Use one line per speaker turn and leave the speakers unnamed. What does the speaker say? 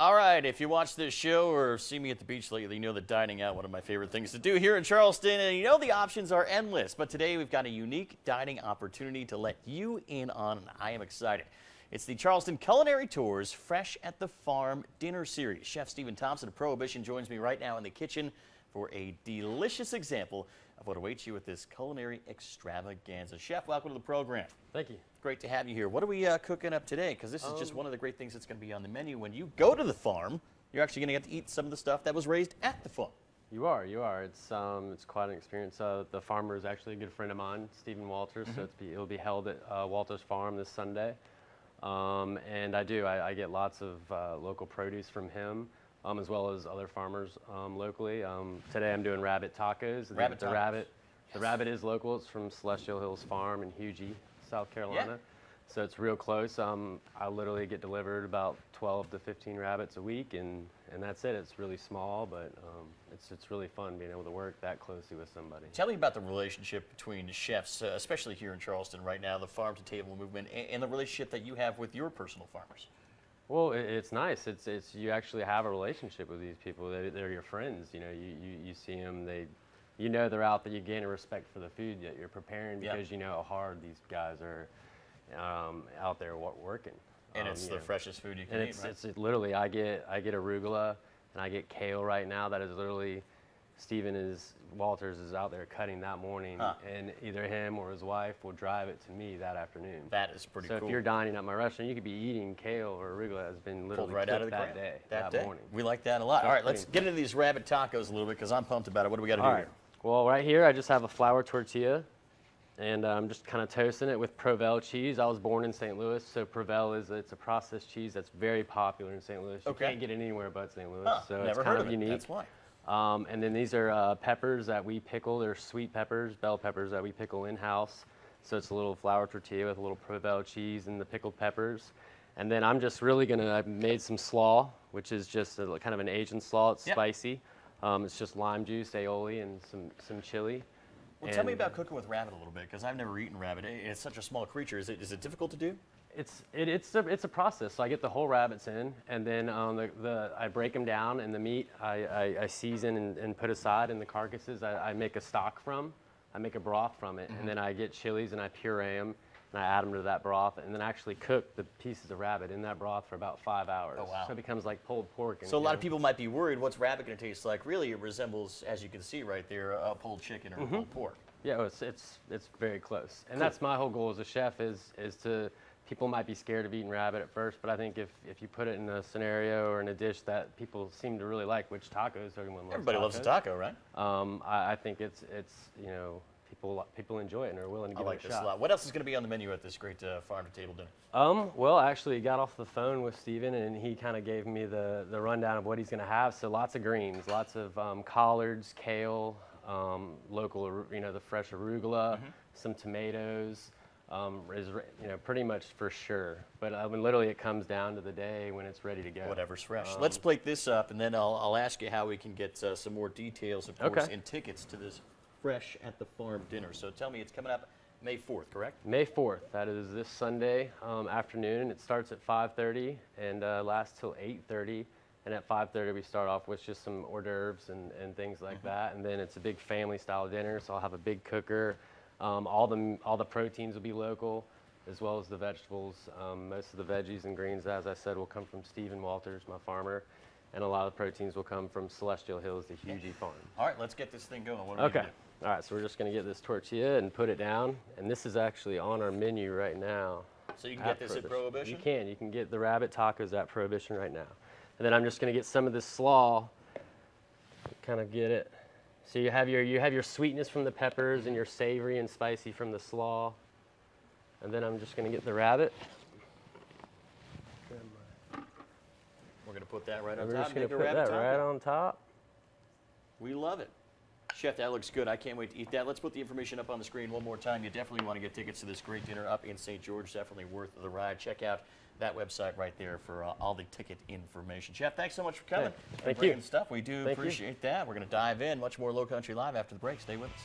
All right, if you watch this show or see me at the beach lately, you know that dining out, one of my favorite things to do here in Charleston, and you know the options are endless. But today we've got a unique dining opportunity to let you in on, and I am excited. It's the Charleston Culinary Tours Fresh at the Farm Dinner Series. Chef Stephen Thompson of Prohibition joins me right now in the kitchen for a delicious example of what awaits you with this culinary extravaganza. Chef, welcome to the program.
Thank you.
Great to have you here. What are we cooking up today? Because this is just one of the great things that's going to be on the menu. When you go to the farm, you're actually going to get to eat some of the stuff that was raised at the farm.
You are. It's quite an experience. The farmer is actually a good friend of mine, Stephen Walters. So it'll be held at Walters Farm this Sunday. And I get lots of local produce from him, as well as other farmers locally. Today I'm doing rabbit tacos. The rabbit is local. It's from Celestial Hills Farm in Hugie, South Carolina. Yeah. So it's real close. I literally get delivered about 12 to 15 rabbits a week, and that's it. It's really small, but it's really fun being able to work that closely with somebody.
Tell me about the relationship between the chefs, especially here in Charleston right now, the farm to table movement, and the relationship that you have with your personal farmers.
Well, it's nice. It's you actually have a relationship with these people. They're your friends. You know, you see them. You know they're out there. You gain a respect for the food that you're preparing because you know how hard these guys are out there working.
And it's the freshest food you can eat, right?
It's literally, I get arugula and I get kale right now. That is literally, Walters is out there cutting that morning, and either him or his wife will drive it to me that afternoon.
That is pretty cool.
So if you're dining at my restaurant, you could be eating kale or arugula that's been literally
pulled right out of the
that day, that morning.
We like that a lot. All right, let's get into these rabbit tacos a little bit because I'm pumped about it. What do we got to do here?
Well, right here I just have a flour tortilla, and I'm just kind of toasting it with Provel cheese. I was born in St. Louis, so Provel it's a processed cheese that's very popular in St. Louis. You can't get it anywhere but St. Louis, so it's kind of unique.
That's why.
And then these are peppers that we pickle. They're sweet peppers, bell peppers that we pickle in-house. So it's a little flour tortilla with a little Provel cheese and the pickled peppers. And then I'm just really I've made some slaw, which is just kind of an Asian slaw. It's spicy. It's just lime juice, aioli, and some chili.
Well, tell me about cooking with rabbit a little bit, because I've never eaten rabbit. It's such a small creature. Is it difficult to do?
It's a process. So I get the whole rabbits in, and then I break them down, and the meat I season and put aside, and the carcasses I make a stock from. I make a broth from it, and then I get chilies and I puree them, and I add them to that broth, and then actually cook the pieces of rabbit in that broth for about 5 hours.
Oh, wow.
So it becomes like pulled pork.
So a lot of people might be worried, what's rabbit going to taste like? Really, it resembles, as you can see right there, a pulled chicken or a pulled pork.
Yeah, it's very close. And that's my whole goal as a chef is to, people might be scared of eating rabbit at first, but I think if you put it in a scenario or in a dish that people seem to really like, which tacos, everyone loves.
Everybody loves a taco, right?
I think it's people enjoy it and are willing to give it a shot.
I like this a lot. What else is going to be on the menu at this great farm to table dinner?
Well, I actually got off the phone with Stephen, and he kind of gave me the rundown of what he's going to have. So lots of greens, lots of collards, kale, local, the fresh arugula, some tomatoes. Pretty much for sure. But literally it comes down to the day when it's ready to go.
Whatever's fresh. Let's plate this up, and then I'll ask you how we can get some more details, of course, and tickets to this Fresh at the Farm dinner. So tell me, it's coming up May 4th, correct?
May 4th. That is this Sunday afternoon. It starts at 5:30 and lasts till 8:30. And at 5:30 we start off with just some hors d'oeuvres and things like that. And then it's a big family-style dinner, so I'll have a big cooker. All the proteins will be local, as well as the vegetables. Most of the veggies and greens, as I said, will come from Stephen Walters, my farmer, and a lot of the proteins will come from Celestial Hills, the Hugie farm.
All right, let's get this thing going. What are we gonna do?
All right, so we're just going to get this tortilla and put it down, and this is actually on our menu right now.
So you can get this at Prohibition?
You can get the rabbit tacos at Prohibition right now. And then I'm just going to get some of this slaw, kind of get it. So you have your sweetness from the peppers and your savory and spicy from the slaw. And then I'm just going to get the rabbit.
We're going to put that right on top.
We're just going to put that right on top.
We love it. Chef, that looks good. I can't wait to eat that. Let's put the information up on the screen one more time. You definitely want to get tickets to this great dinner up in St. George. Definitely worth the ride. Check out that website right there for all the ticket information. Chef, thanks so much for coming.
Thank you.
Stuff. We do appreciate that. We're going to dive in much more Low Country Live after the break. Stay with us.